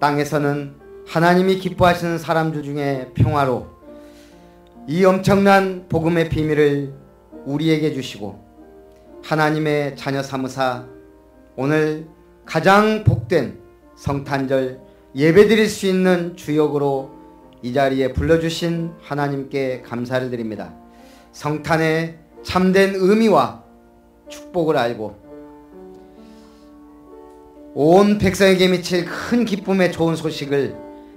땅에서는 하나님이 기뻐하시는 사람들 중에 평화로 이 엄청난 복음의 비밀을 우리에게 주시고 하나님의 자녀 삼으사 오늘 가장 복된 성탄절 예배드릴 수 있는 주역으로 이 자리에 불러주신 하나님께 감사를 드립니다. 성탄의 참된 의미와 축복을 알고 온 백성에게 미칠 큰 기쁨의 좋은 소식을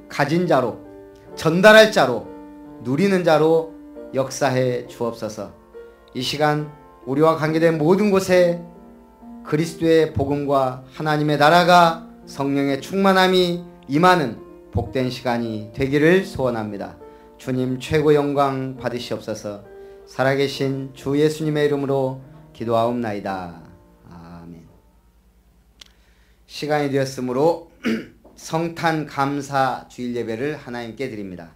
가진 자로, 전달할 자로, 누리는 자로 역사해 주옵소서. 이 시간 우리와 관계된 모든 곳에 그리스도의 복음과 하나님의 나라가 성령의 충만함이 임하는 복된 시간이 되기를 소원합니다. 주님 최고 영광 받으시옵소서. 살아계신 주 예수님의 이름으로 기도하옵나이다. 아멘. 시간이 되었으므로 성탄 감사 주일 예배를 하나님께 드립니다.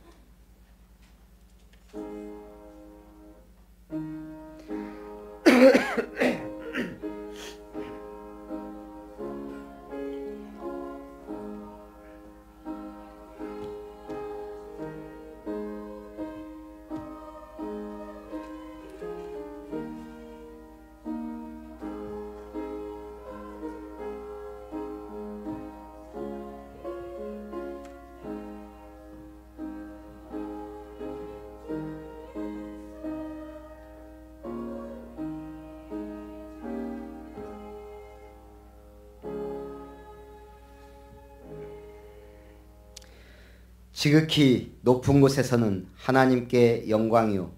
지극히 높은 곳에서는 하나님께 영광이요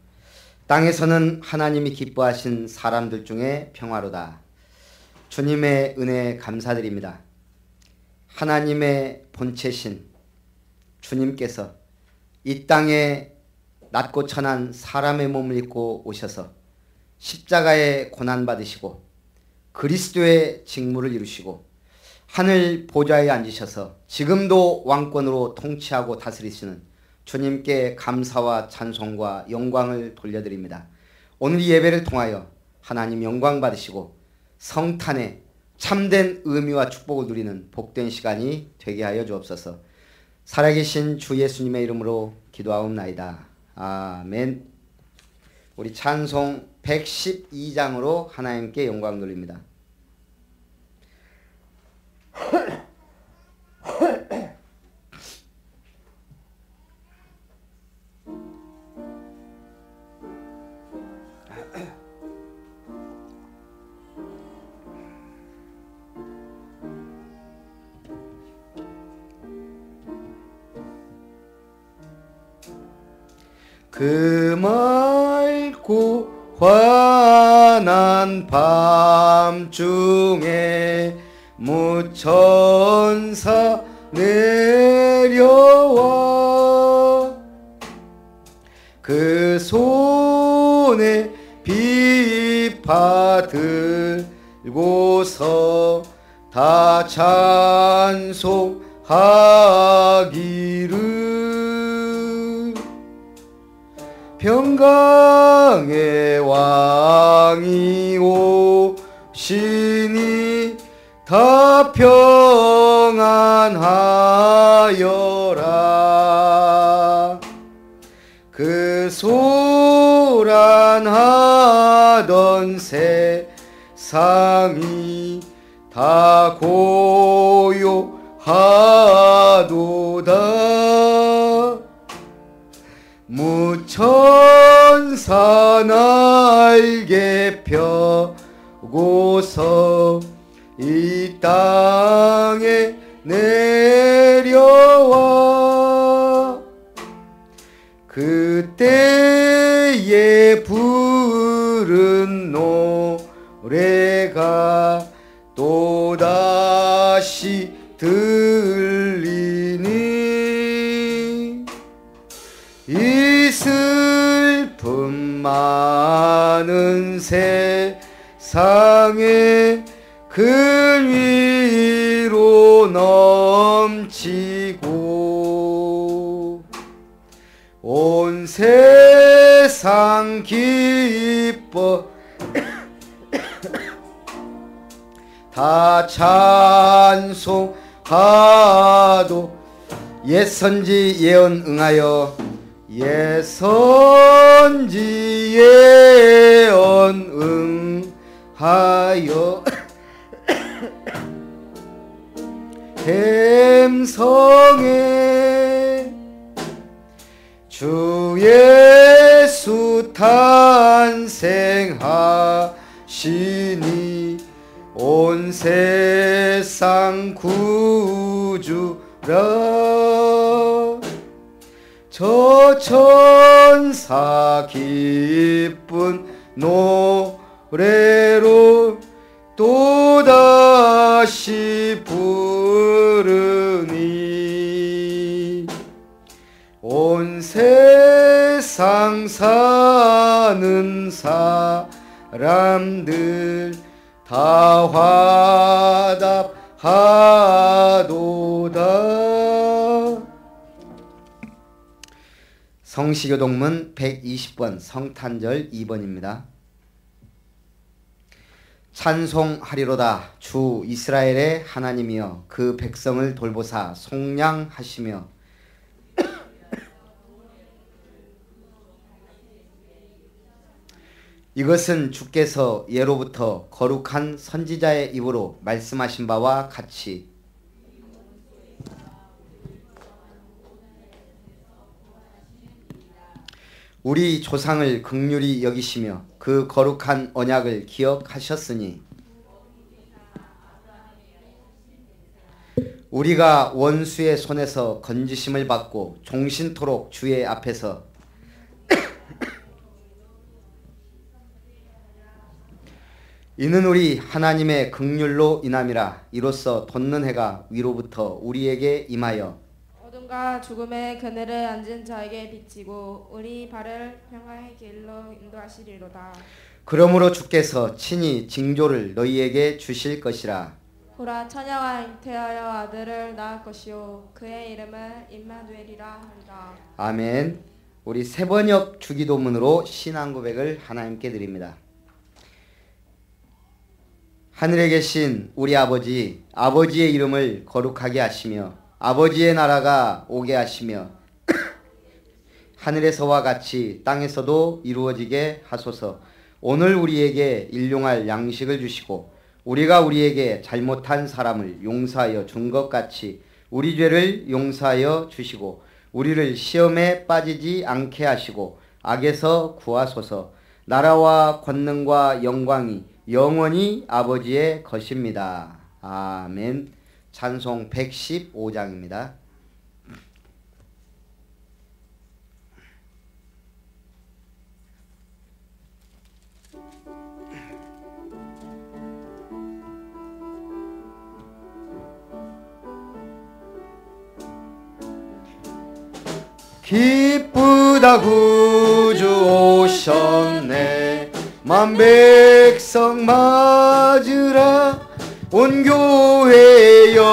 땅에서는 하나님이 기뻐하신 사람들 중에 평화로다. 주님의 은혜에 감사드립니다. 하나님의 본체신 주님께서 이 땅에 낮고 천한 사람의 몸을 입고 오셔서 십자가에 고난받으시고 그리스도의 직무를 이루시고 하늘 보좌에 앉으셔서 지금도 왕권으로 통치하고 다스리시는 주님께 감사와 찬송과 영광을 돌려드립니다. 오늘 이 예배를 통하여 하나님 영광 받으시고 성탄의 참된 의미와 축복을 누리는 복된 시간이 되게 하여 주옵소서. 살아계신 주 예수님의 이름으로 기도하옵나이다. 아멘. 우리 찬송 112장으로 하나님께 영광 돌립니다. 그 맑고 환한 밤중에 무천사 내려와 그 손에 비파 들고서 다 찬송하기를 평강의 왕이 오시니 다 평안하여라. 그 소란하던 세상이 다 고요하도다. 무천사 날개 펴고서 이 땅에 내려와 그때에 부른 노래가 또다시 들리니 이 슬픔 많은 세상에 그 위로 넘치고 온 세상 기뻐 다 찬송하도 옛 선지 예언 응하여 예선지 예언 응하여 햄성에 주 예수 탄생하시니 온 세상 구주라 저 천사 기쁜 노래로 또다시 부르니 온 세상 사는 사람들 다 화답하도다. 성시교동문 120번 성탄절 2번입니다. 찬송하리로다. 주 이스라엘의 하나님이여 그 백성을 돌보사 속량하시며 이것은 주께서 예로부터 거룩한 선지자의 입으로 말씀하신 바와 같이 우리 조상을 긍휼히 여기시며 그 거룩한 언약을 기억하셨으니 우리가 원수의 손에서 건지심을 받고 종신토록 주의 앞에서 이는 우리 하나님의 긍휼로 인함이라. 이로써 돋는 해가 위로부터 우리에게 임하여 어둠과 죽음의 그늘에 앉은 자에게 비치고 우리 발을 평화의 길로 인도하시리로다. 그러므로 주께서 친히 징조를 너희에게 주실 것이라. 보라 처녀가 잉태하여 아들을 낳을 것이요 그의 이름을 임마누엘이라 하리라. 아멘. 우리 세번역 주기도문으로 신앙 고백을 하나님께 드립니다. 하늘에 계신 우리 아버지, 아버지의 이름을 거룩하게 하시며 아버지의 나라가 오게 하시며 하늘에서와 같이 땅에서도 이루어지게 하소서. 오늘 우리에게 일용할 양식을 주시고 우리가 우리에게 잘못한 사람을 용서하여 준 것 같이 우리 죄를 용서하여 주시고 우리를 시험에 빠지지 않게 하시고 악에서 구하소서. 나라와 권능과 영광이 영원히 아버지의 것입니다. 아멘. 찬송 115장입니다. 기쁘다 구주 오셨네. 만백성 맞으라. 온 교회여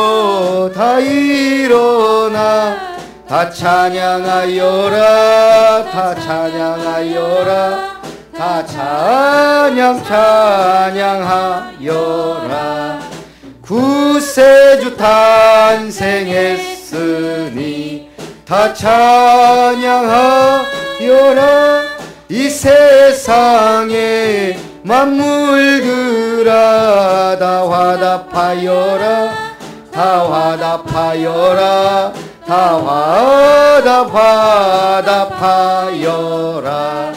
다 일어나. 다 찬양하여라. 다 찬양하여라. 다 찬양하여라. 구세주 탄생했으니 다 찬양하여라. 이 세상에 만물들아 다 화답하여라. 다 화답하여라. 다 화답하여라.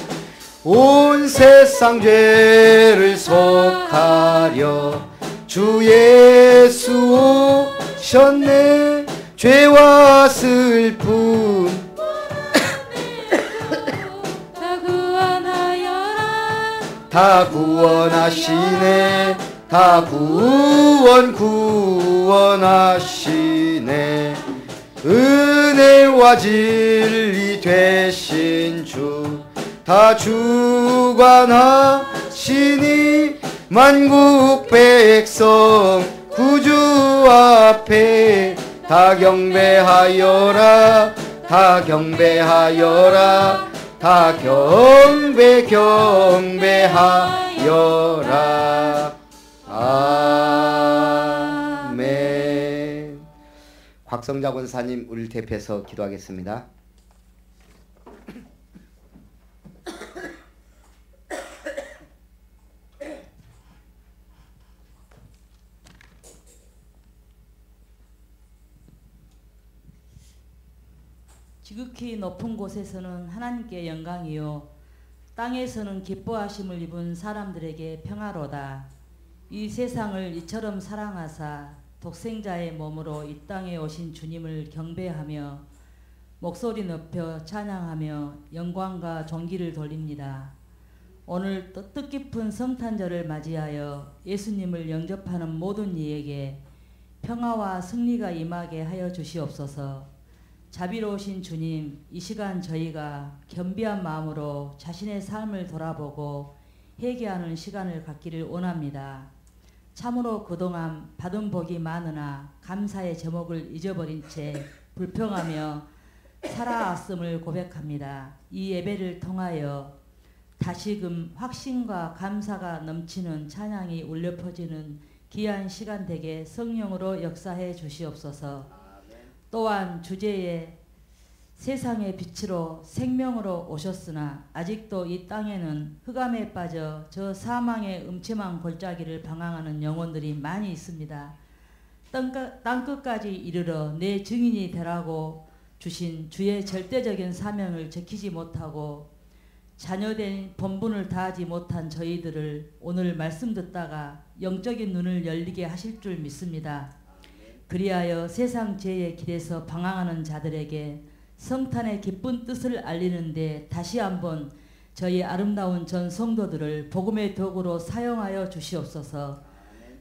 온 세상 죄를 속하려 주 예수 오셨네. 죄와 슬픔 다 구원하시네. 다 구원하시네. 은혜와 진리 되신 주 다 주관하시니 만국 백성 구주 앞에 다 경배하여라. 다 경배하여라. 다 경배하여라. 아멘. 곽성자 권사님 우리를 대표해서 기도하겠습니다. 지극히 높은 곳에서는 하나님께 영광이요 땅에서는 기뻐하심을 입은 사람들에게 평화로다. 이 세상을 이처럼 사랑하사 독생자의 몸으로 이 땅에 오신 주님을 경배하며 목소리 높여 찬양하며 영광과 존귀를 돌립니다. 오늘 뜻깊은 성탄절을 맞이하여 예수님을 영접하는 모든 이에게 평화와 승리가 임하게 하여 주시옵소서. 자비로우신 주님, 이 시간 저희가 겸비한 마음으로 자신의 삶을 돌아보고 회개하는 시간을 갖기를 원합니다. 참으로 그동안 받은 복이 많으나 감사의 제목을 잊어버린 채 불평하며 살아왔음을 고백합니다. 이 예배를 통하여 다시금 확신과 감사가 넘치는 찬양이 울려 퍼지는 귀한 시간 되게 성령으로 역사해 주시옵소서. 또한 주제에 세상의 빛으로 생명으로 오셨으나 아직도 이 땅에는 흑암에 빠져 저 사망의 음침한 골짜기를 방황하는 영혼들이 많이 있습니다. 땅끝까지 이르러 내 증인이 되라고 주신 주의 절대적인 사명을 지키지 못하고 자녀된 본분을 다하지 못한 저희들을 오늘 말씀 듣다가 영적인 눈을 열리게 하실 줄 믿습니다. 그리하여 세상 죄의 길에서 방황하는 자들에게 성탄의 기쁜 뜻을 알리는데 다시 한번 저희 아름다운 전 성도들을 복음의 도구로 사용하여 주시옵소서.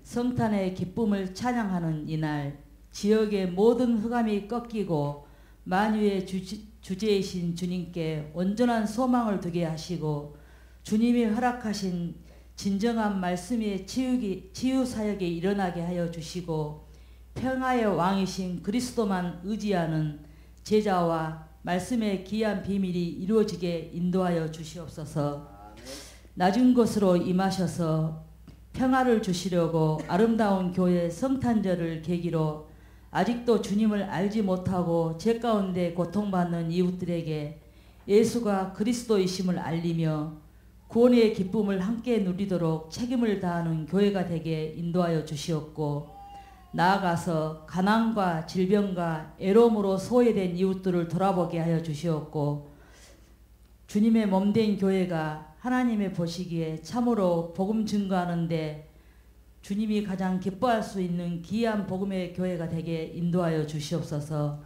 성탄의 기쁨을 찬양하는 이날 지역의 모든 흑암이 꺾이고 만유의 주제이신 주님께 온전한 소망을 두게 하시고 주님이 허락하신 진정한 말씀의 치유 사역이 일어나게 하여 주시고 평화의 왕이신 그리스도만 의지하는 제자와 말씀의 귀한 비밀이 이루어지게 인도하여 주시옵소서. 낮은 곳으로 임하셔서 평화를 주시려고 아름다운 교회 성탄절을 계기로 아직도 주님을 알지 못하고 죄 가운데 고통받는 이웃들에게 예수가 그리스도이심을 알리며 구원의 기쁨을 함께 누리도록 책임을 다하는 교회가 되게 인도하여 주시옵고 나아가서 가난과 질병과 애로움으로 소외된 이웃들을 돌아보게 하여 주시옵고 주님의 몸된 교회가 하나님의 보시기에 참으로 복음 증거하는데 주님이 가장 기뻐할 수 있는 귀한 복음의 교회가 되게 인도하여 주시옵소서.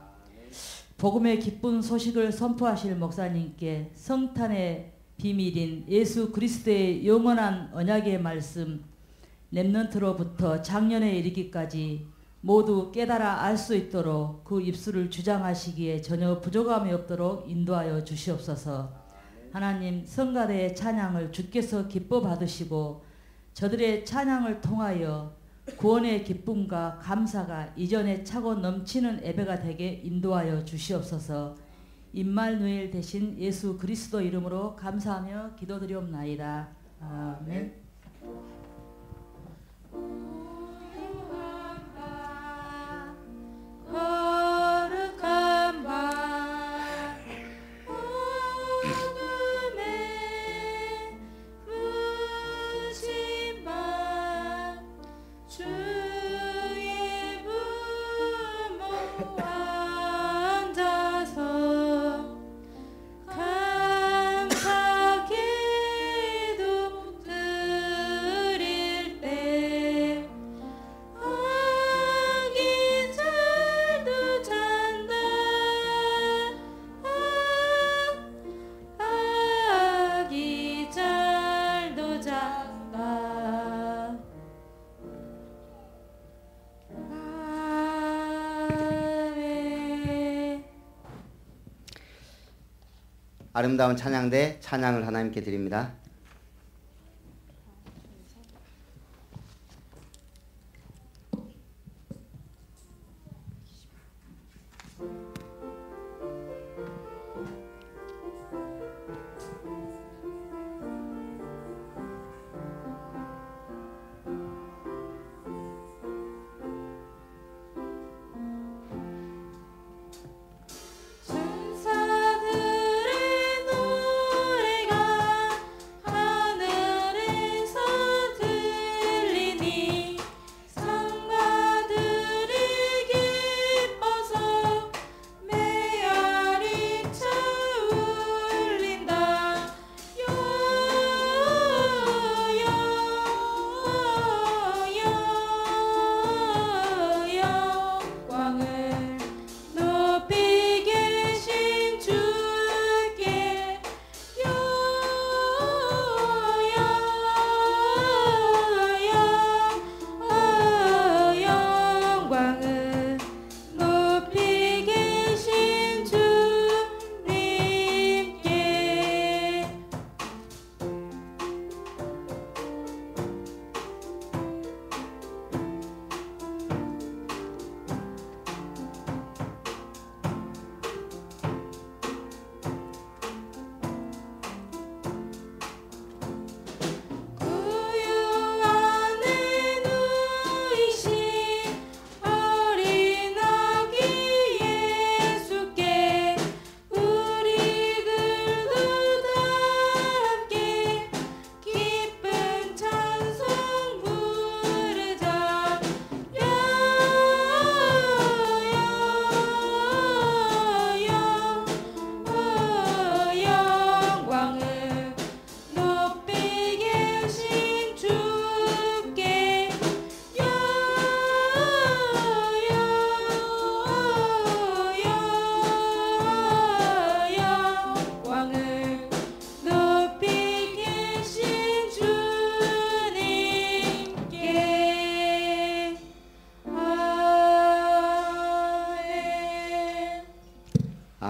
복음의 기쁜 소식을 선포하실 목사님께 성탄의 비밀인 예수 그리스도의 영원한 언약의 말씀 렘넌트로부터 작년에 이르기까지 모두 깨달아 알 수 있도록 그 입술을 주장하시기에 전혀 부족함이 없도록 인도하여 주시옵소서. 하나님 성가대의 찬양을 주께서 기뻐 받으시고 저들의 찬양을 통하여 구원의 기쁨과 감사가 이전에 차고 넘치는 예배가 되게 인도하여 주시옵소서. 임마누엘 대신 예수 그리스도 이름으로 감사하며 기도드리옵나이다. 아멘. 거룩한 밤 어둠에 부신 밤 주의 부모 앉아서 감사기도 드릴 때 아기 잘도 잔다 아기 잘도 잔다 아멘. 아름다운 찬양대 찬양을 하나님께 드립니다.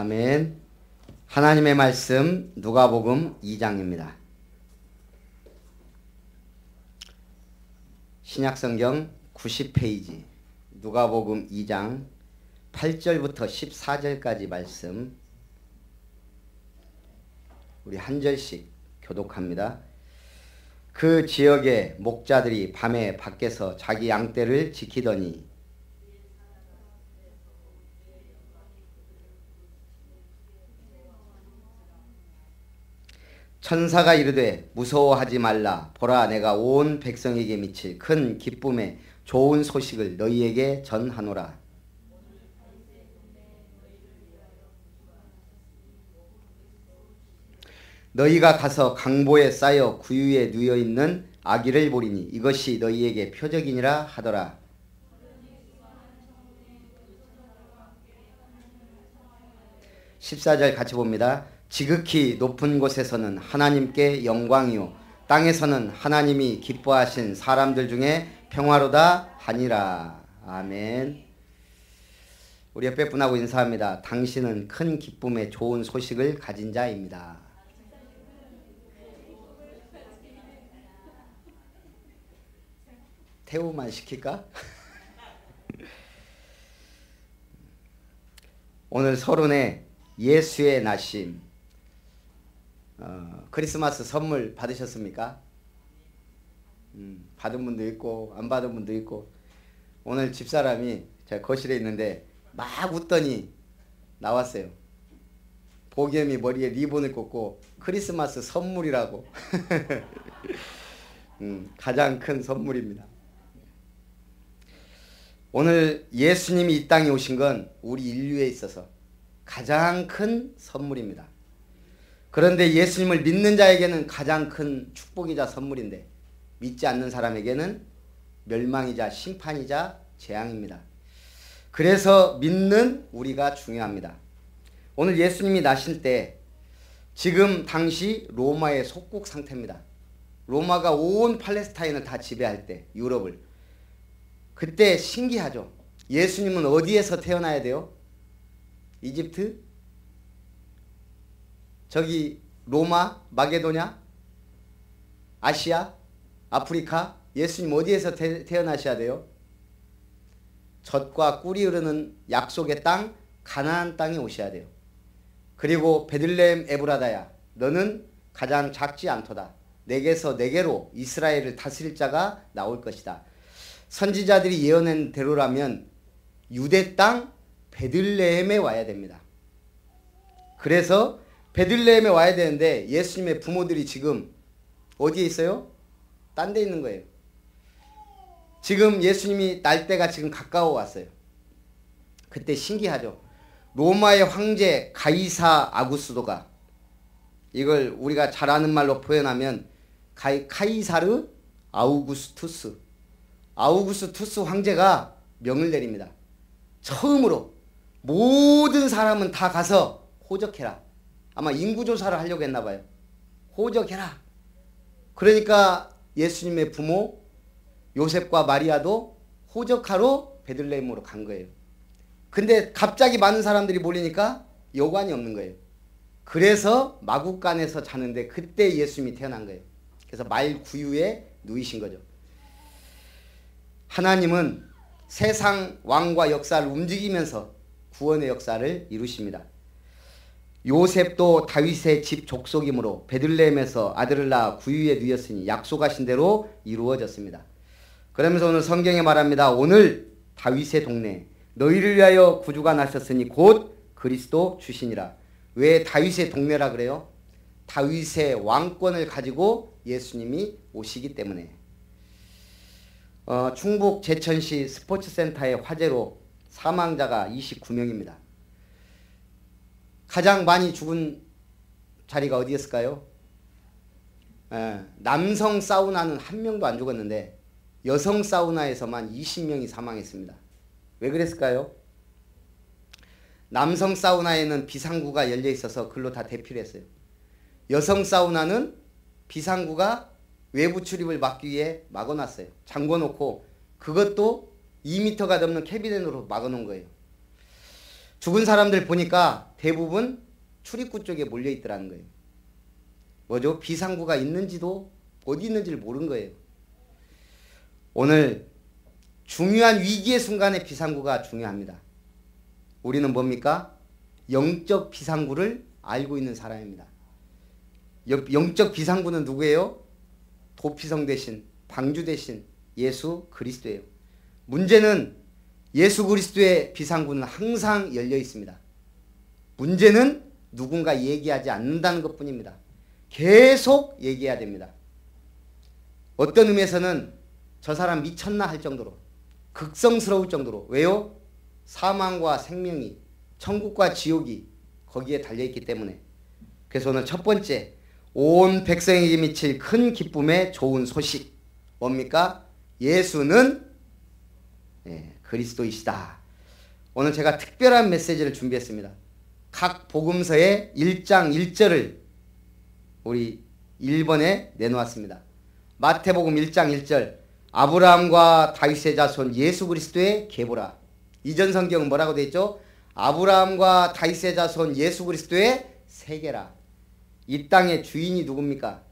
아멘. 하나님의 말씀 누가복음 2장입니다. 신약성경 90페이지 누가복음 2장 8절부터 14절까지 말씀 우리 한 절씩 교독합니다. 그 지역의 목자들이 밤에 밖에서 자기 양떼를 지키더니 천사가 이르되 무서워하지 말라. 보라, 내가 온 백성에게 미칠 큰 기쁨의 좋은 소식을 너희에게 전하노라. 너희가 가서 강보에 쌓여 구유에 누워 있는 아기를 보리니 이것이 너희에게 표적이니라 하더라. 14절 같이 봅니다. 지극히 높은 곳에서는 하나님께 영광이요 땅에서는 하나님이 기뻐하신 사람들 중에 평화로다 하니라. 아멘. 우리 옆에 분하고 인사합니다. 당신은 큰 기쁨의 좋은 소식을 가진 자입니다. 태우만 시킬까? 오늘 서론에 예수의 나심, 크리스마스 선물 받으셨습니까? 받은 분도 있고 안 받은 분도 있고. 오늘 집사람이 제가 거실에 있는데 막 웃더니 나왔어요. 보겸이 머리에 리본을 꽂고 크리스마스 선물이라고. 가장 큰 선물입니다. 오늘 예수님이 이 땅에 오신 건 우리 인류에 있어서 가장 큰 선물입니다. 그런데 예수님을 믿는 자에게는 가장 큰 축복이자 선물인데 믿지 않는 사람에게는 멸망이자 심판이자 재앙입니다. 그래서 믿는 우리가 중요합니다. 오늘 예수님이 나실 때 지금 당시 로마의 속국 상태입니다. 로마가 온 팔레스타인을 다 지배할 때, 유럽을. 그때 신기하죠. 예수님은 어디에서 태어나야 돼요? 이집트? 저기 로마? 마게도냐? 아시아? 아프리카? 예수님 어디에서 태어나셔야 돼요? 젖과 꿀이 흐르는 약속의 땅 가나안 땅에 오셔야 돼요. 그리고 베들레헴 에브라다야, 너는 가장 작지 않도다. 내게서 내게로 이스라엘을 다스릴 자가 나올 것이다. 선지자들이 예언한 대로라면 유대 땅 베들레헴에 와야 됩니다. 그래서 베들레헴에 와야 되는데 예수님의 부모들이 지금 어디에 있어요? 딴 데 있는 거예요. 지금 예수님이 날 때가 지금 가까워 왔어요. 그때 신기하죠. 로마의 황제 가이사 아구스도가, 이걸 우리가 잘 아는 말로 표현하면 카이사르 아우구스투스, 아우구스투스 황제가 명을 내립니다. 처음으로 모든 사람은 다 가서 호적해라. 아마 인구조사를 하려고 했나 봐요. 호적해라. 그러니까 예수님의 부모 요셉과 마리아도 호적하러 베들레헴으로 간 거예요. 근데 갑자기 많은 사람들이 몰리니까 여관이 없는 거예요. 그래서 마구간에서 자는데 그때 예수님이 태어난 거예요. 그래서 말 구유에 누이신 거죠. 하나님은 세상 왕과 역사를 움직이면서 구원의 역사를 이루십니다. 요셉도 다윗의 집 족속이므로 베들레헴에서 아들을 낳아 구유에 누였으니 약속하신 대로 이루어졌습니다. 그러면서 오늘 성경에 말합니다. 오늘 다윗의 동네 너희를 위하여 구주가 나셨으니 곧 그리스도 주시니라. 왜 다윗의 동네라 그래요? 다윗의 왕권을 가지고 예수님이 오시기 때문에. 충북 제천시 스포츠센터의 화재로 사망자가 29명입니다. 가장 많이 죽은 자리가 어디였을까요? 남성 사우나는 한 명도 안 죽었는데 여성 사우나에서만 20명이 사망했습니다. 왜 그랬을까요? 남성 사우나에는 비상구가 열려 있어서 글로 다 대피를 했어요. 여성 사우나는 비상구가 외부 출입을 막기 위해 막아놨어요. 잠궈놓고 그것도 2m가 넘는 캐비넷으로 막아놓은 거예요. 죽은 사람들 보니까 대부분 출입구 쪽에 몰려 있더라는 거예요. 뭐죠? 비상구가 있는지도 어디 있는지를 모르는 거예요. 오늘 중요한 위기의 순간에 비상구가 중요합니다. 우리는 뭡니까? 영적 비상구를 알고 있는 사람입니다. 영적 비상구는 누구예요? 도피성 대신, 방주 대신 예수 그리스도예요. 문제는 예수 그리스도의 비상구는 항상 열려 있습니다. 문제는 누군가 얘기하지 않는다는 것뿐입니다. 계속 얘기해야 됩니다. 어떤 의미에서는 저 사람 미쳤나 할 정도로, 극성스러울 정도로. 왜요? 사망과 생명이, 천국과 지옥이 거기에 달려있기 때문에. 그래서 오늘 첫 번째, 온 백성에게 미칠 큰 기쁨의 좋은 소식. 뭡니까? 예수는 그리스도이시다. 오늘 제가 특별한 메시지를 준비했습니다. 각 복음서의 1장 1절을 우리 1번에 내놓았습니다. 마태복음 1장 1절, 아브라함과 다윗의 자손 예수 그리스도의 계보라. 이전 성경은 뭐라고 되어 있죠? 아브라함과 다윗의 자손 예수 그리스도의 세계라. 이 땅의 주인이 누굽니까?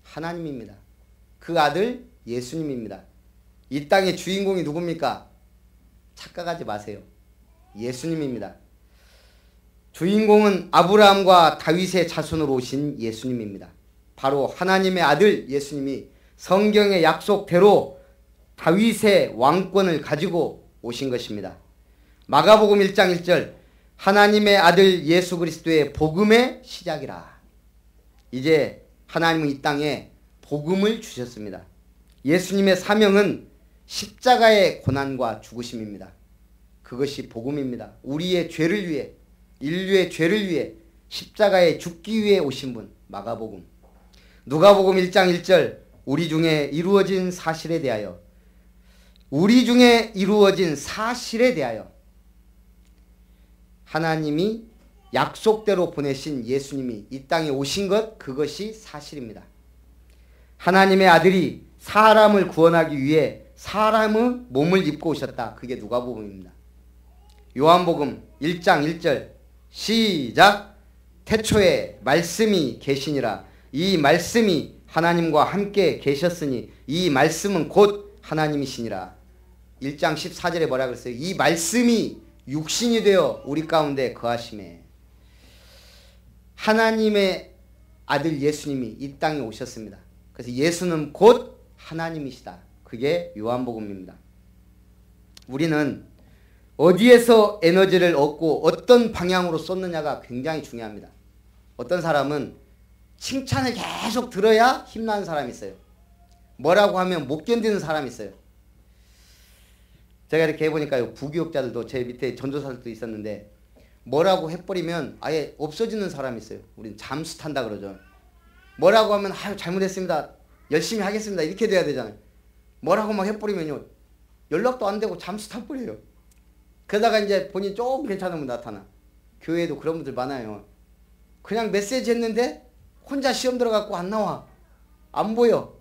하나님입니다. 그 아들 예수님입니다. 이 땅의 주인공이 누굽니까? 착각하지 마세요. 예수님입니다. 주인공은 아브라함과 다윗의 자손으로 오신 예수님입니다. 바로 하나님의 아들 예수님이 성경의 약속대로 다윗의 왕권을 가지고 오신 것입니다. 마가복음 1장 1절, 하나님의 아들 예수 그리스도의 복음의 시작이라. 이제 하나님은 이 땅에 복음을 주셨습니다. 예수님의 사명은 십자가의 고난과 죽으심입니다. 그것이 복음입니다. 우리의 죄를 위해, 인류의 죄를 위해 십자가에 죽기 위해 오신 분, 마가복음. 누가복음 1장 1절, 우리 중에 이루어진 사실에 대하여, 우리 중에 이루어진 사실에 대하여 하나님이 약속대로 보내신 예수님이 이 땅에 오신 것, 그것이 사실입니다. 하나님의 아들이 사람을 구원하기 위해 사람의 몸을 입고 오셨다. 그게 누가복음입니다. 요한복음 1장 1절 시작. 태초에 말씀이 계시니라. 이 말씀이 하나님과 함께 계셨으니 이 말씀은 곧 하나님이시니라. 1장 14절에 뭐라 그랬어요? 이 말씀이 육신이 되어 우리 가운데 거하심에. 하나님의 아들 예수님이 이 땅에 오셨습니다. 그래서 예수는 곧 하나님이시다. 그게 요한복음입니다. 우리는 어디에서 에너지를 얻고 어떤 방향으로 쏟느냐가 굉장히 중요합니다. 어떤 사람은 칭찬을 계속 들어야 힘나는 사람이 있어요. 뭐라고 하면 못 견디는 사람이 있어요. 제가 이렇게 해보니까요, 부교육자들도 제 밑에 전도사들도 있었는데 뭐라고 해버리면 아예 없어지는 사람이 있어요. 우리는 잠수 탄다 그러죠. 뭐라고 하면 아유 잘못했습니다, 열심히 하겠습니다, 이렇게 돼야 되잖아요. 뭐라고 막 해버리면요 연락도 안 되고 잠수 타버려요. 그러다가 이제 본인 조금 괜찮으면 나타나. 교회에도 그런 분들 많아요. 그냥 메시지 했는데 혼자 시험 들어갖고 안 나와. 안 보여.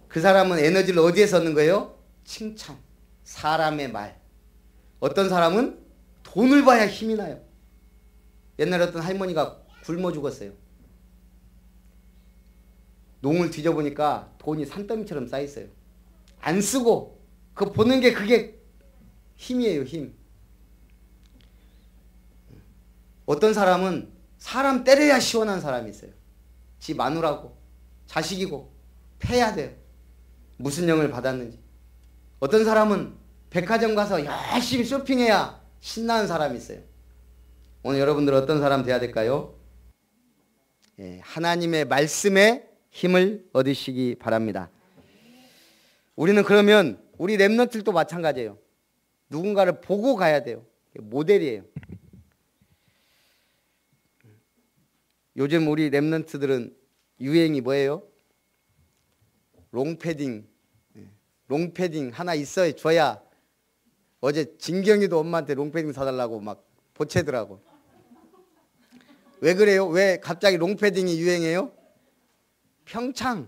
그 사람은 에너지를 어디에서 얻는 거예요? 칭찬, 사람의 말. 어떤 사람은 돈을 봐야 힘이 나요. 옛날에 어떤 할머니가 굶어 죽었어요. 농을 뒤져보니까 돈이 산더미처럼 쌓여있어요. 안 쓰고 그거 보는 게 그게 힘이에요, 힘. 어떤 사람은 사람 때려야 시원한 사람이 있어요. 지 마누라고 자식이고 패야 돼요. 무슨 영을 받았는지. 어떤 사람은 백화점 가서 열심히 쇼핑해야 신나는 사람이 있어요. 오늘 여러분들 어떤 사람 돼야 될까요? 하나님의 말씀에 힘을 얻으시기 바랍니다. 우리는 그러면 우리 랩런트들도 마찬가지예요. 누군가를 보고 가야 돼요. 모델이에요. 요즘 우리 랩런트들은 유행이 뭐예요? 롱패딩. 롱패딩 하나 있어야 줘야. 어제 진경이도 엄마한테 롱패딩 사달라고 막 보채더라고. 왜 그래요? 왜 갑자기 롱패딩이 유행해요? 평창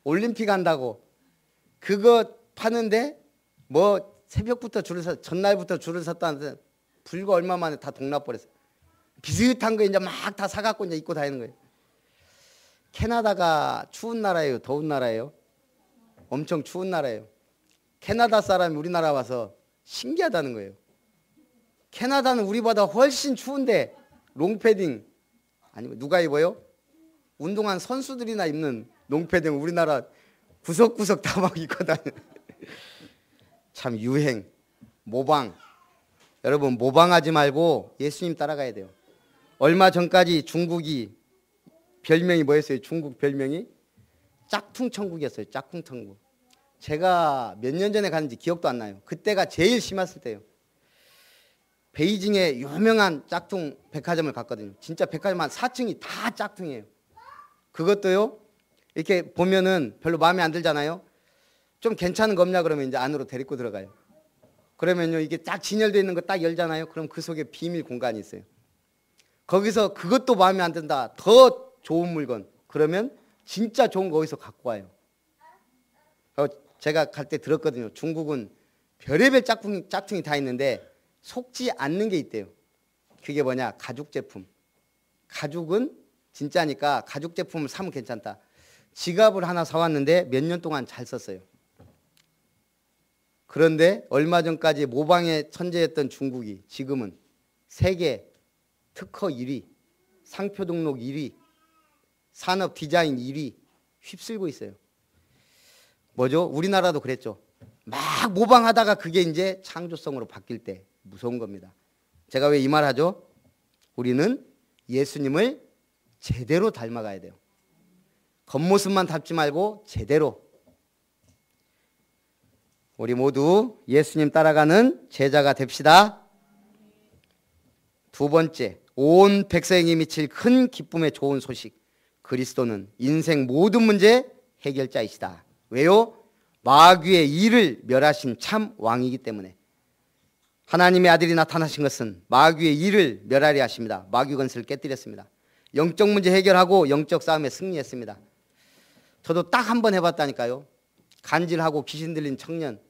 올림픽 한다고 그거 파는데 뭐 새벽부터 줄을 서 전날부터 줄을 섰다는데 불과 얼마 만에 다 동나버렸어요. 비슷한 거 이제 막 다 사갖고 이제 입고 다니는 거예요. 캐나다가 추운 나라예요? 더운 나라예요? 엄청 추운 나라예요. 캐나다 사람이 우리나라 와서 신기하다는 거예요. 캐나다는 우리보다 훨씬 추운데 롱패딩 아니면 누가 입어요? 운동한 선수들이나 입는 롱패딩 우리나라 구석구석 다 막 입고 다니는. 참 유행, 모방. 여러분 모방하지 말고 예수님 따라가야 돼요. 얼마 전까지 중국이 별명이 뭐였어요? 중국 별명이 짝퉁천국이었어요. 짝퉁천국. 제가 몇 년 전에 갔는지 기억도 안 나요. 그때가 제일 심했을 때요. 베이징에 유명한 짝퉁 백화점을 갔거든요. 진짜 백화점 한 4층이 다 짝퉁이에요. 그것도요, 이렇게 보면은 별로 마음에 안 들잖아요. 좀 괜찮은 거 없냐 그러면 이제 안으로 데리고 들어가요. 그러면요, 이게 딱 진열되어 있는 거 딱 열잖아요. 그럼 그 속에 비밀 공간이 있어요. 거기서 그것도 마음에 안 든다. 더 좋은 물건. 그러면 진짜 좋은 거 어디서 갖고 와요. 제가 갈 때 들었거든요. 중국은 별의별 짝퉁이 다 있는데 속지 않는 게 있대요. 그게 뭐냐? 가죽 제품. 가죽은 진짜니까 가죽 제품을 사면 괜찮다. 지갑을 하나 사왔는데 몇 년 동안 잘 썼어요. 그런데 얼마 전까지 모방의 천재였던 중국이 지금은 세계 특허 1위, 상표 등록 1위, 산업 디자인 1위 휩쓸고 있어요. 뭐죠? 우리나라도 그랬죠. 막 모방하다가 그게 이제 창조성으로 바뀔 때 무서운 겁니다. 제가 왜 이 말 하죠? 우리는 예수님을 제대로 닮아가야 돼요. 겉모습만 닮지 말고 제대로. 우리 모두 예수님 따라가는 제자가 됩시다. 두 번째, 온 백성이 미칠 큰 기쁨의 좋은 소식. 그리스도는 인생 모든 문제 해결자이시다. 왜요? 마귀의 일을 멸하신 참 왕이기 때문에. 하나님의 아들이 나타나신 것은 마귀의 일을 멸하려 하십니다. 마귀 권세를 깨뜨렸습니다. 영적 문제 해결하고 영적 싸움에 승리했습니다. 저도 딱 한 번 해봤다니까요. 간질하고 귀신 들린 청년.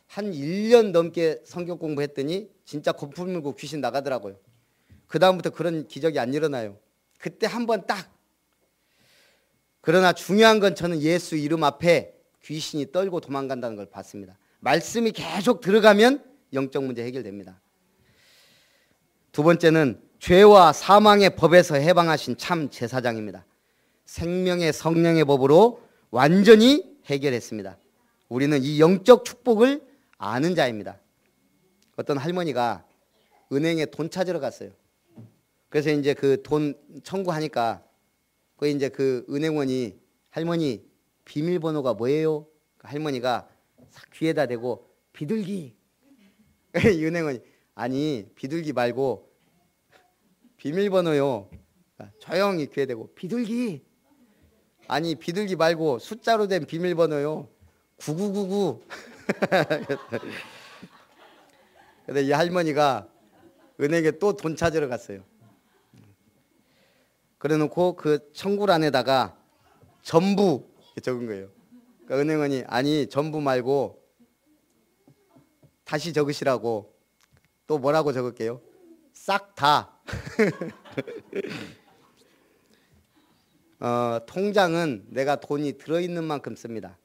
한 1년 넘게 성경 공부했더니 진짜 거품 물고 귀신 나가더라고요. 그 다음부터 그런 기적이 안 일어나요. 그때 한 번 딱. 그러나 중요한 건 저는 예수 이름 앞에 귀신이 떨고 도망간다는 걸 봤습니다. 말씀이 계속 들어가면 영적 문제 해결됩니다. 두 번째는 죄와 사망의 법에서 해방하신 참 제사장입니다. 생명의 성령의 법으로 완전히 해결했습니다. 우리는 이 영적 축복을 아는 자입니다. 어떤 할머니가 은행에 돈 찾으러 갔어요. 그래서 이제 그 돈 청구하니까 그 이제 그 은행원이 할머니 비밀번호가 뭐예요? 할머니가 귀에다 대고 비둘기. 이 은행원이 아니 비둘기 말고 비밀번호요. 조용히 귀에 대고 비둘기. 아니 비둘기 말고 숫자로 된 비밀번호요. 9999. 근데 이 할머니가 은행에 또 돈 찾으러 갔어요. 그래놓고 그 청구 안에다가 전부 적은 거예요. 그러니까 은행원이 아니 전부 말고 다시 적으시라고. 또 뭐라고 적을게요? 싹 다. 통장은 내가 돈이 들어있는 만큼 씁니다.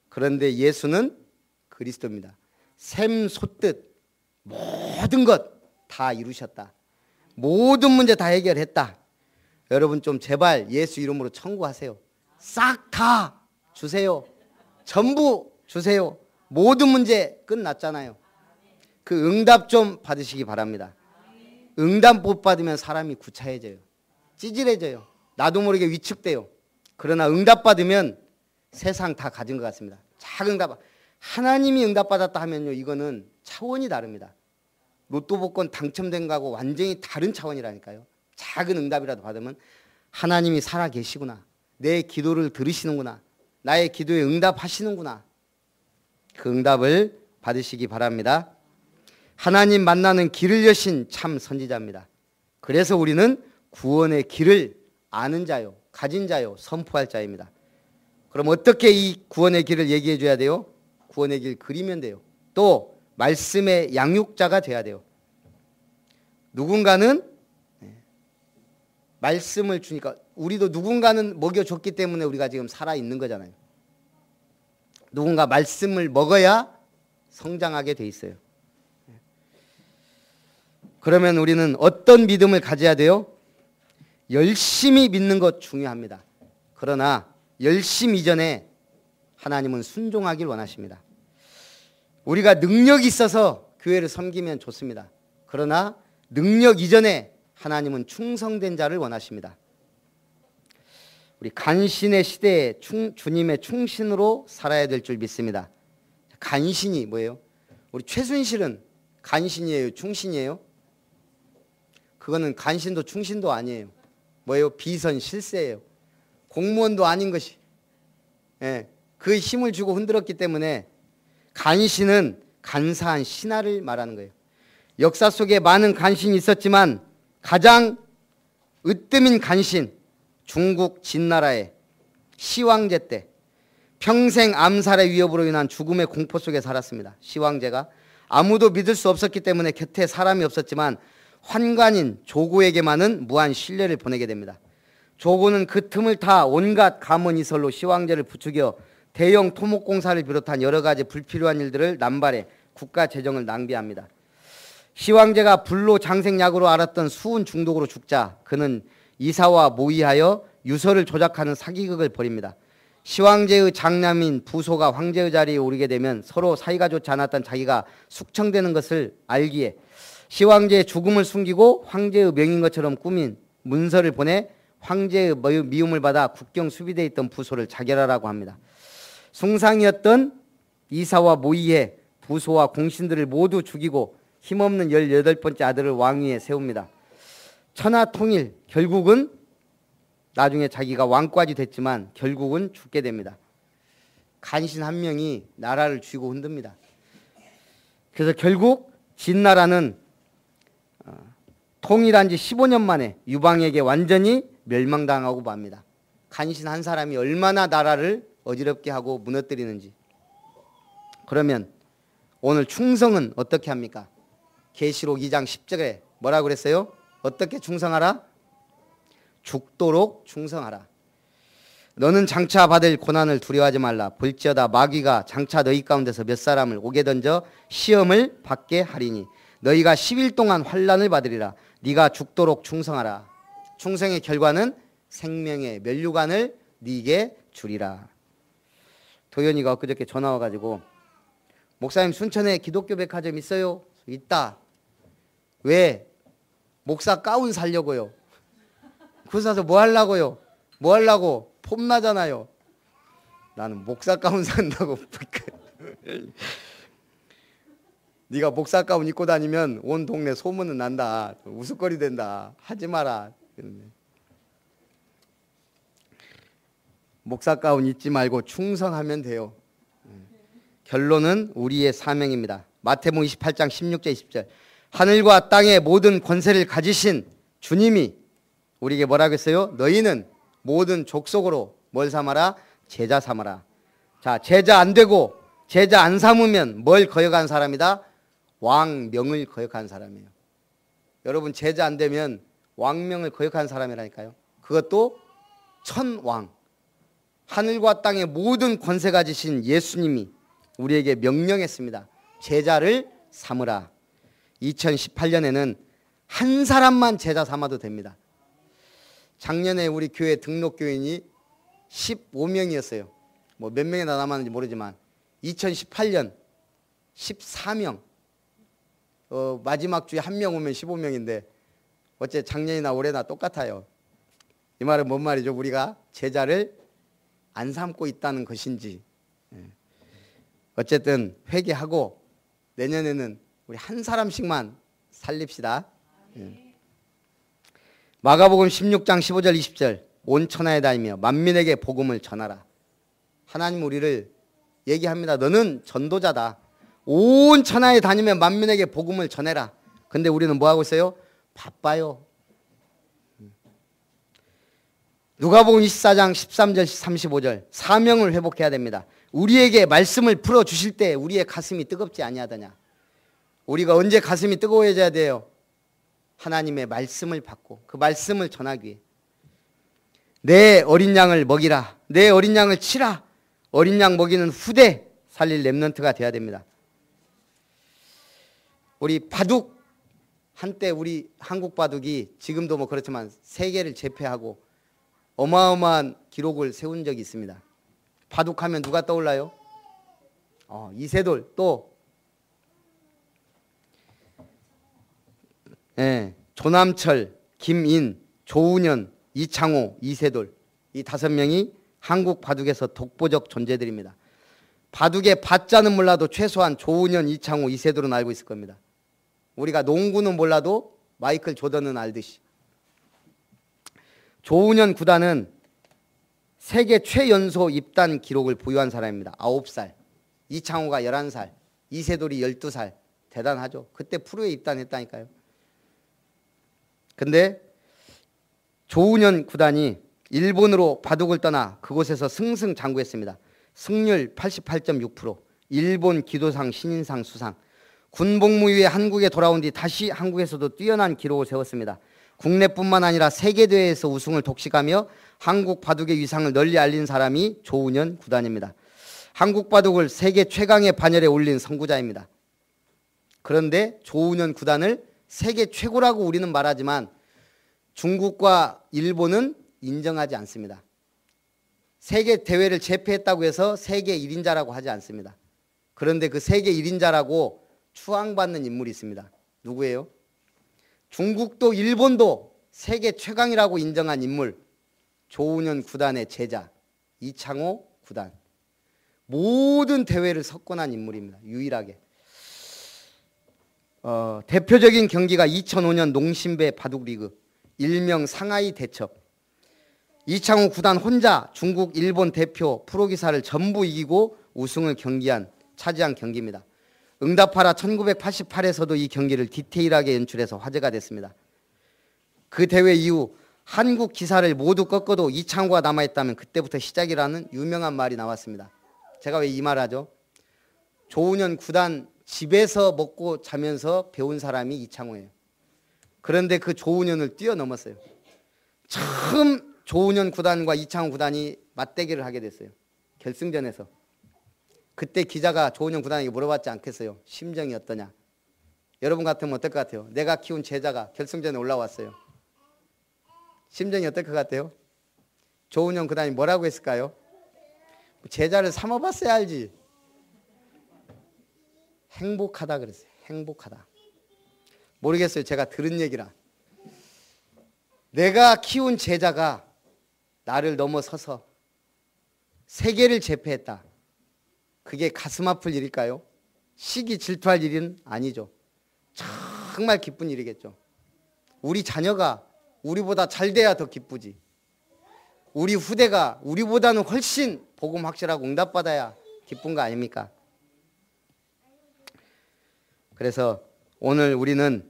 그런데 예수는 그리스도입니다. 샘 솟듯 모든 것 다 이루셨다. 모든 문제 다 해결했다. 여러분 좀 제발 예수 이름으로 청구하세요. 싹 다 주세요. 전부 주세요. 모든 문제 끝났잖아요. 그 응답 좀 받으시기 바랍니다. 응답 못 받으면 사람이 구차해져요. 찌질해져요. 나도 모르게 위축돼요. 그러나 응답 받으면 세상 다 가진 것 같습니다. 작은 응답. 하나님이 응답 받았다 하면요, 이거는 차원이 다릅니다. 로또 복권 당첨된 거하고 완전히 다른 차원이라니까요. 작은 응답이라도 받으면 하나님이 살아 계시구나. 내 기도를 들으시는구나. 나의 기도에 응답하시는구나. 그 응답을 받으시기 바랍니다. 하나님 만나는 길을 여신 참 선지자입니다. 그래서 우리는 구원의 길을 아는 자요, 가진 자요, 선포할 자입니다. 그럼 어떻게 이 구원의 길을 얘기해 줘야 돼요? 구원의 길 그리면 돼요. 또 말씀의 양육자가 돼야 돼요. 누군가는 말씀을 주니까 우리도 누군가는 먹여줬기 때문에 우리가 지금 살아있는 거잖아요. 누군가 말씀을 먹어야 성장하게 돼 있어요. 그러면 우리는 어떤 믿음을 가져야 돼요? 열심히 믿는 것 중요합니다. 그러나 열심 이전에 하나님은 순종하길 원하십니다. 우리가 능력이 있어서 교회를 섬기면 좋습니다. 그러나 능력 이전에 하나님은 충성된 자를 원하십니다. 우리 간신의 시대에 주님의 충신으로 살아야 될 줄 믿습니다. 간신이 뭐예요? 우리 최순실은 간신이에요? 충신이에요? 그거는 간신도 충신도 아니에요. 뭐예요? 비선 실세예요. 공무원도 아닌 것이. 예, 그 힘을 주고 흔들었기 때문에 간신은 간사한 신하를 말하는 거예요. 역사 속에 많은 간신이 있었지만 가장 으뜸인 간신, 중국 진나라의 시황제 때 평생 암살의 위협으로 인한 죽음의 공포 속에 살았습니다. 시황제가 아무도 믿을 수 없었기 때문에 곁에 사람이 없었지만 환관인 조고에게만은 무한 신뢰를 보내게 됩니다. 조고는 그 틈을 타 온갖 가문이설로 시황제를 부추겨 대형 토목공사를 비롯한 여러 가지 불필요한 일들을 남발해 국가 재정을 낭비합니다. 시황제가 불로 장생약으로 앓았던 수은 중독으로 죽자 그는 이사와 모의하여 유서를 조작하는 사기극을 벌입니다. 시황제의 장남인 부소가 황제의 자리에 오르게 되면 서로 사이가 좋지 않았던 자기가 숙청되는 것을 알기에 시황제의 죽음을 숨기고 황제의 명인 것처럼 꾸민 문서를 보내 황제의 미움을 받아 국경 수비대에 있던 부소를 자결하라고 합니다. 숭상이었던 이사와 모의해 부소와 공신들을 모두 죽이고 힘없는 18번째 아들을 왕위에 세웁니다. 천하통일, 결국은 나중에 자기가 왕까지 됐지만 결국은 죽게 됩니다. 간신 한 명이 나라를 쥐고 흔듭니다. 그래서 결국 진나라는 통일한 지 15년 만에 유방에게 완전히 멸망당하고 맙니다. 간신 한 사람이 얼마나 나라를 어지럽게 하고 무너뜨리는지. 그러면 오늘 충성은 어떻게 합니까? 계시록 2장 10절에 뭐라고 그랬어요? 어떻게 충성하라? 죽도록 충성하라. 너는 장차 받을 고난을 두려워하지 말라. 볼지어다 마귀가 장차 너희 가운데서 몇 사람을 옥에 던져 시험을 받게 하리니 너희가 10일 동안 환난을 받으리라. 네가 죽도록 충성하라. 충성의 결과는 생명의 면류관을 네게 주리라. 도연이가 엊그저께 전화 와가지고 목사님 순천에 기독교 백화점 있어요? 있다. 왜? 목사 가운 사려고요. 그거 사서 뭐 하려고요? 뭐 하려고? 폼나잖아요. 나는 목사 가운 산다고. 네가 목사 가운 입고 다니면 온 동네 소문은 난다. 우스거리 된다. 하지 마라. 목사 가운 입지 말고 충성하면 돼요. 결론은 우리의 사명입니다. 마태복음 28장 16절 20절. 하늘과 땅의 모든 권세를 가지신 주님이 우리에게 뭐라고 했어요? 너희는 모든 족속으로 뭘 삼아라? 제자 삼아라. 자, 제자 안 되고 제자 안 삼으면 뭘 거역한 사람이다? 왕명을 거역한 사람이에요. 여러분 제자 안 되면 왕명을 거역한 사람이라니까요. 그것도 천왕. 하늘과 땅의 모든 권세 가지신 예수님이 우리에게 명령했습니다. 제자를 삼으라. 2018년에는 한 사람만 제자 삼아도 됩니다. 작년에 우리 교회 등록교인이 15명이었어요. 뭐 몇 명이나 남았는지 모르지만 2018년 14명. 마지막 주에 한 명 오면 15명인데 어째 작년이나 올해나 똑같아요. 이 말은 뭔 말이죠? 우리가 제자를 안 삼고 있다는 것인지. 어쨌든 회개하고 내년에는 우리 한 사람씩만 살립시다. 마가복음 16장 15절 20절. 온 천하에 다니며 만민에게 복음을 전하라. 하나님 우리를 얘기합니다. 너는 전도자다. 온 천하에 다니며 만민에게 복음을 전해라. 근데 우리는 뭐 하고 있어요? 바빠요. 누가복음 24장 13절 35절. 사명을 회복해야 됩니다. 우리에게 말씀을 풀어주실 때 우리의 가슴이 뜨겁지 아니하더냐. 우리가 언제 가슴이 뜨거워져야 돼요? 하나님의 말씀을 받고 그 말씀을 전하기 위해. 내 어린 양을 먹이라, 내 어린 양을 치라. 어린 양 먹이는 후대 살릴 렘넌트가 돼야 됩니다. 우리 바둑, 한때 우리 한국 바둑이 지금도 뭐 그렇지만 세계를 제패하고 어마어마한 기록을 세운 적이 있습니다. 바둑하면 누가 떠올라요? 이세돌. 또 조남철, 김인, 조은현, 이창호, 이세돌, 이 5명이 한국 바둑에서 독보적 존재들입니다. 바둑의 바자는 몰라도 최소한 조은현, 이창호, 이세돌은 알고 있을 겁니다. 우리가 농구는 몰라도 마이클 조던은 알듯이. 조은현 구단은 세계 최연소 입단 기록을 보유한 사람입니다. 9살. 이창호가 11살, 이세돌이 12살. 대단하죠. 그때 프로에 입단했다니까요. 근데 조은현 구단이 일본으로 바둑을 떠나 그곳에서 승승장구했습니다. 승률 88.6%, 일본 기도상 신인상 수상. 군복무 후에 한국에 돌아온 뒤 다시 한국에서도 뛰어난 기록을 세웠습니다. 국내뿐만 아니라 세계대회에서 우승을 독식하며 한국 바둑의 위상을 널리 알린 사람이 조은현 구단입니다. 한국 바둑을 세계 최강의 반열에 올린 선구자입니다. 그런데 조은현 구단을 세계 최고라고 우리는 말하지만 중국과 일본은 인정하지 않습니다. 세계 대회를 제패했다고 해서 세계 1인자라고 하지 않습니다. 그런데 그 세계 1인자라고 추앙받는 인물이 있습니다. 누구예요? 중국도 일본도 세계 최강이라고 인정한 인물, 조은현 구단의 제자 이창호 구단. 모든 대회를 석권한 인물입니다. 유일하게. 대표적인 경기가 2005년 농심배 바둑리그, 일명 상하이 대첩. 이창호 구단 혼자 중국, 일본 대표 프로기사를 전부 이기고 우승을 차지한 경기입니다. 응답하라 1988에서도 이 경기를 디테일하게 연출해서 화제가 됐습니다. 그 대회 이후 한국 기사를 모두 꺾어도 이창호가 남아있다면 그때부터 시작이라는 유명한 말이 나왔습니다. 제가 왜 이 말 하죠? 조은현 구단 집에서 먹고 자면서 배운 사람이 이창호예요. 그런데 그 조은현을 뛰어넘었어요. 처음 조은현 구단과 이창호 구단이 맞대결을 하게 됐어요. 결승전에서. 그때 기자가 조은현 구단에게 물어봤지 않겠어요? 심정이 어떠냐? 여러분 같으면 어떨 것 같아요? 내가 키운 제자가 결승전에 올라왔어요. 심정이 어떨 것 같아요? 조은현 구단이 뭐라고 했을까요? 제자를 삼아봤어야 알지. 행복하다 그랬어요. 행복하다. 모르겠어요. 제가 들은 얘기라. 내가 키운 제자가 나를 넘어서서 세계를 제패했다. 그게 가슴 아플 일일까요? 시기 질투할 일은 아니죠. 정말 기쁜 일이겠죠. 우리 자녀가 우리보다 잘 돼야 더 기쁘지. 우리 후대가 우리보다는 훨씬 복음 확실하고 응답받아야 기쁜 거 아닙니까? 그래서 오늘 우리는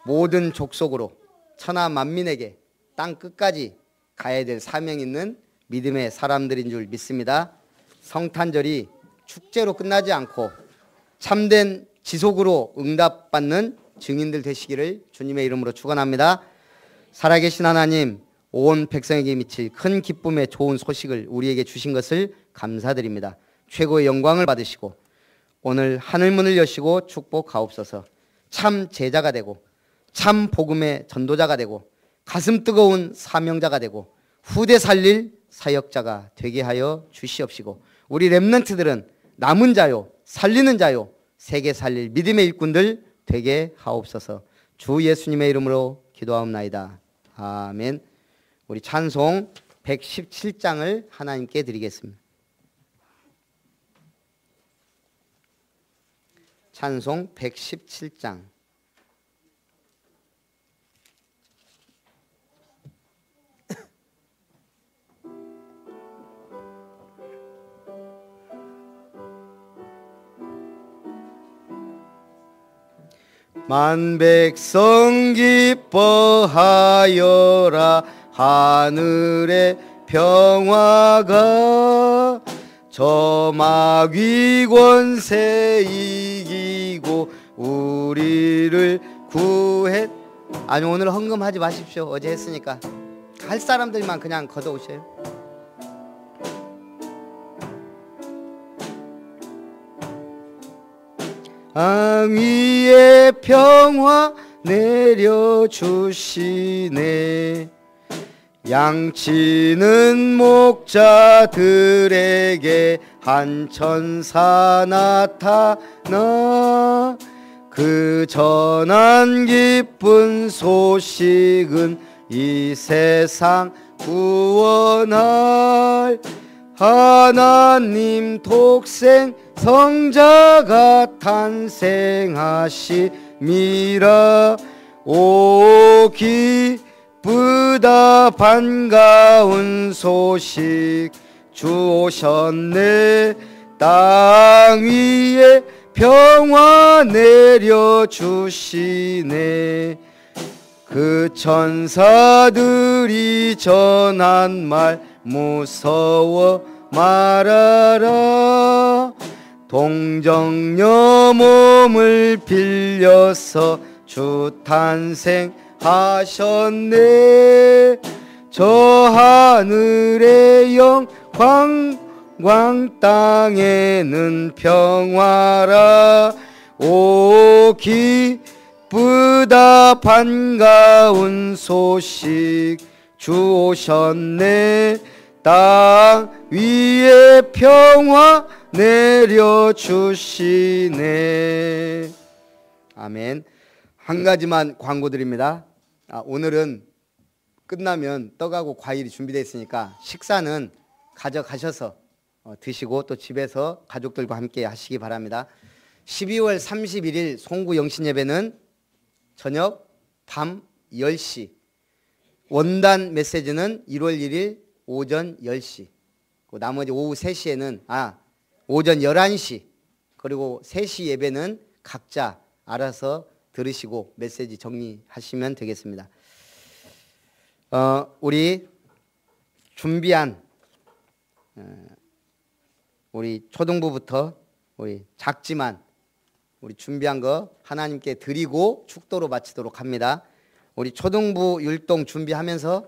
모든 족속으로 천하 만민에게 땅 끝까지 가야 될 사명 있는 믿음의 사람들인 줄 믿습니다. 성탄절이 축제로 끝나지 않고 참된 지속으로 응답받는 증인들 되시기를 주님의 이름으로 축원합니다. 살아계신 하나님, 온 백성에게 미칠 큰 기쁨의 좋은 소식을 우리에게 주신 것을 감사드립니다. 최고의 영광을 받으시고 오늘 하늘문을 여시고 축복하옵소서. 참 제자가 되고 참 복음의 전도자가 되고 가슴 뜨거운 사명자가 되고 후대 살릴 사역자가 되게 하여 주시옵시고 우리 렘넌트들은 남은 자요 살리는 자요 세계 살릴 믿음의 일꾼들 되게 하옵소서. 주 예수님의 이름으로 기도하옵나이다. 아멘. 우리 찬송 117장을 하나님께 드리겠습니다. 찬송 117장. 만백성 기뻐하여라. 하늘의 평화가 저 마귀 권세 이기고 우리를 구해. 아니 오늘 헌금하지 마십시오. 어제 했으니까 할 사람들만 그냥 걷어오세요. 땅 위에 평화 내려주시네. 양치는 목자들에게 한 천사 나타나. 그 전한 기쁜 소식은 이 세상 구원할 하나님 독생 성자가 탄생하심이라. 오 기쁘다 반가운 소식 주 오셨네. 땅 위에 평화 내려주시네. 그 천사들이 전한 말 무서워 말아라. 동정녀 몸을 빌려서 주 탄생하셨네. 저 하늘의 영광 땅에는 평화라. 오 기쁘다 반가운 소식 주 오셨네. 땅 위에 평화 내려주시네. 아멘. 한 가지만 광고드립니다. 오늘은 끝나면 떡하고 과일이 준비되어 있으니까 식사는 가져가셔서 드시고 또 집에서 가족들과 함께 하시기 바랍니다. 12월 31일 송구 영신예배는 저녁 밤 10시, 원단 메시지는 1월 1일 오전 10시, 나머지 오후 3시에는 오전 11시, 그리고 3시 예배는 각자 알아서 들으시고 메시지 정리하시면 되겠습니다. 우리 준비한 우리 초등부부터 우리 작지만 우리 준비한 거 하나님께 드리고 축도로 마치도록 합니다. 우리 초등부 율동 준비하면서